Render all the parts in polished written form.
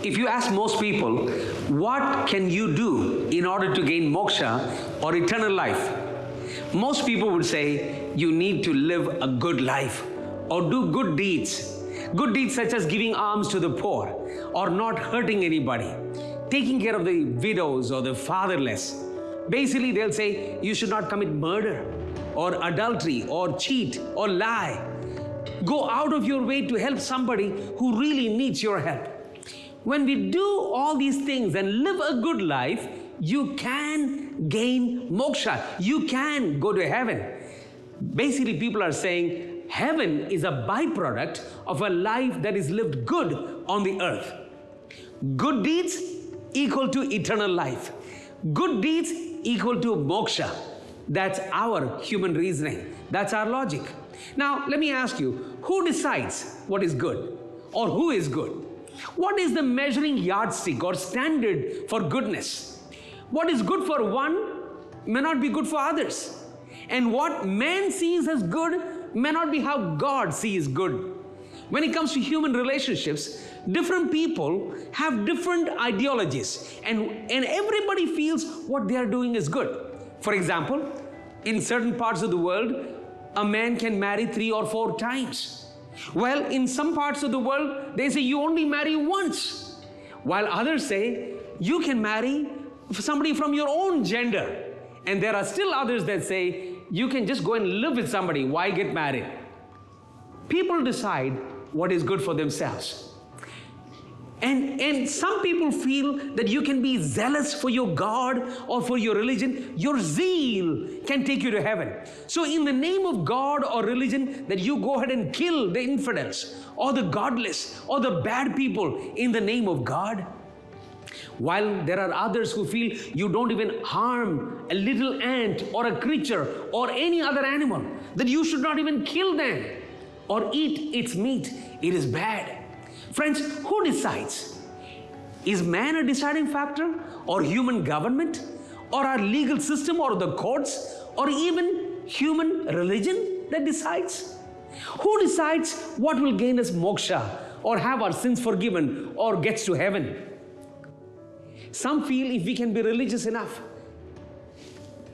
If you ask most people, what can you do in order to gain moksha or eternal life? Most people would say, you need to live a good life or do good deeds. Good deeds such as giving alms to the poor or not hurting anybody, taking care of the widows or the fatherless. Basically, they'll say you should not commit murder or adultery or cheat or lie. Go out of your way to help somebody who really needs your help. When we do all these things and live a good life, you can gain moksha. You can go to heaven. Basically, people are saying heaven is a byproduct of a life that is lived good on the earth. Good deeds equal to eternal life. Good deeds equal to moksha. That's our human reasoning. That's our logic. Now, let me ask you, who decides what is good or who is good? What is the measuring yardstick or standard for goodness? What is good for one may not be good for others. And what man sees as good may not be how God sees good. When it comes to human relationships, different people have different ideologies and everybody feels what they are doing is good. For example, in certain parts of the world, a man can marry 3 or 4 times. Well, in some parts of the world, they say you only marry once. While others say you can marry somebody from your own gender. And there are still others that say you can just go and live with somebody. Why get married? People decide what is good for themselves. And some people feel that you can be zealous for your God or for your religion. Your zeal can take you to heaven. So in the name of God or religion, that you go ahead and kill the infidels or the godless or the bad people in the name of God. While there are others who feel you don't even harm a little ant or a creature or any other animal, that you should not even kill them or eat its meat. It is bad. Friends, who decides? Is man a deciding factor, or human government, or our legal system, or the courts, or even human religion that decides? Who decides what will gain us moksha, or have our sins forgiven, or gets to heaven? Some feel if we can be religious enough,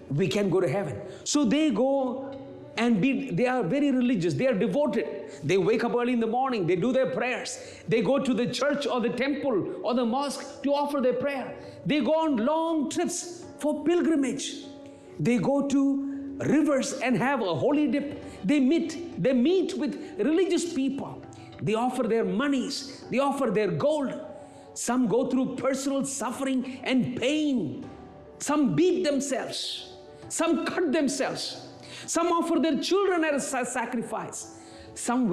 we can go to heaven. So they go and they are very religious, they are devoted. They wake up early in the morning, they do their prayers. They go to the church or the temple or the mosque to offer their prayer. They go on long trips for pilgrimage. They go to rivers and have a holy dip. They meet with religious people. They offer their monies, they offer their gold. Some go through personal suffering and pain. Some beat themselves. Some cut themselves. Some offer their children as a sacrifice. Some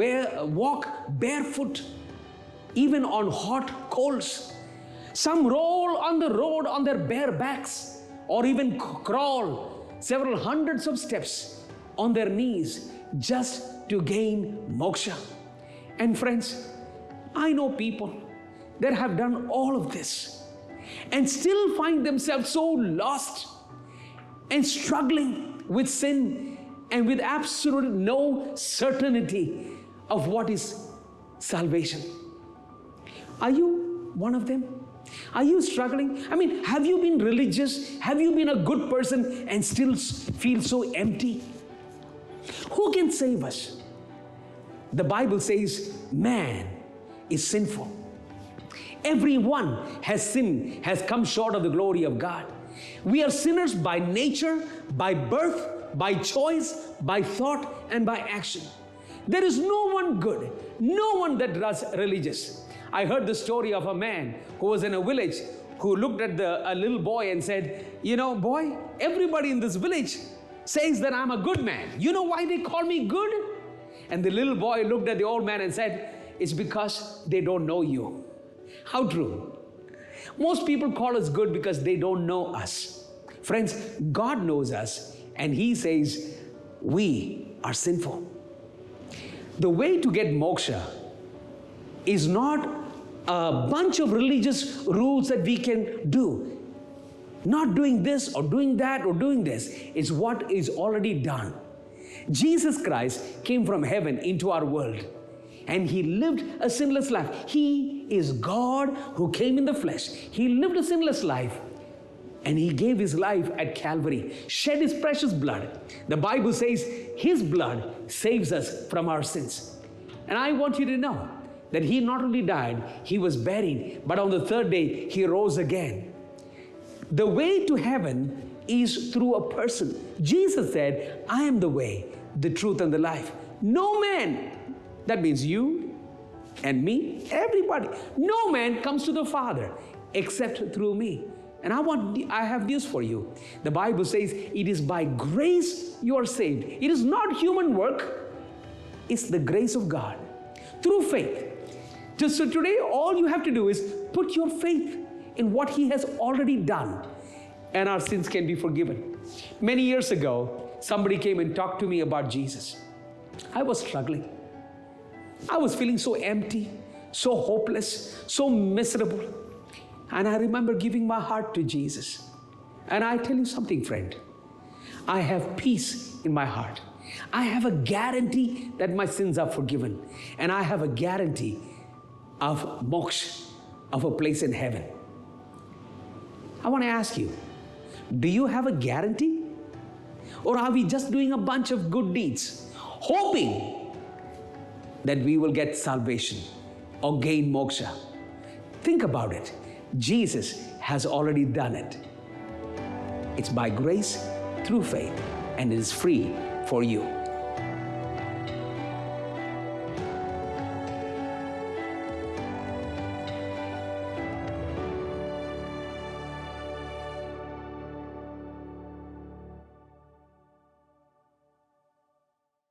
walk barefoot, even on hot coals. Some roll on the road on their bare backs, or even crawl several hundreds of steps on their knees just to gain moksha. And friends, I know people that have done all of this and still find themselves so lost and struggling with sin and with absolute no certainty of what is salvation. Are you one of them? Are you struggling? I mean, have you been religious? Have you been a good person and still feel so empty? Who can save us? The Bible says man is sinful. Everyone has sinned, has come short of the glory of God. We are sinners by nature, by birth, by choice, by thought, and by action. There is no one good, no one that does religious. I heard the story of a man who was in a village who looked at a little boy and said, you know, boy, everybody in this village says that I'm a good man. You know why they call me good? And the little boy looked at the old man and said, it's because they don't know you. How true. Most people call us good because they don't know us. Friends, God knows us, and He says we are sinful. The way to get moksha is not a bunch of religious rules that we can do. Not doing this or doing that or doing this. It's what is already done. Jesus Christ came from heaven into our world. and he lived a sinless life. He is God who came in the flesh. He lived a sinless life. And he gave his life at Calvary, shed his precious blood. The Bible says his blood saves us from our sins. And I want you to know that he not only died, he was buried, but on the third day, he rose again. The way to heaven is through a person. Jesus said, I am the way, the truth, and the life. No man, that means you and me, everybody, no man comes to the Father except through me. And I have news for you. The Bible says it is by grace you are saved. It is not human work. It's the grace of God through faith. So today, all you have to do is put your faith in what he has already done, and our sins can be forgiven. Many years ago, somebody came and talked to me about Jesus. I was struggling. I was feeling so empty, so hopeless, so miserable. And I remember giving my heart to Jesus. And I tell you something, friend. I have peace in my heart. I have a guarantee that my sins are forgiven. And I have a guarantee of moksha, of a place in heaven. I want to ask you, do you have a guarantee? Or are we just doing a bunch of good deeds, hoping that we will get salvation or gain moksha? Think about it. Jesus has already done it. It's by grace through faith, and it is free for you.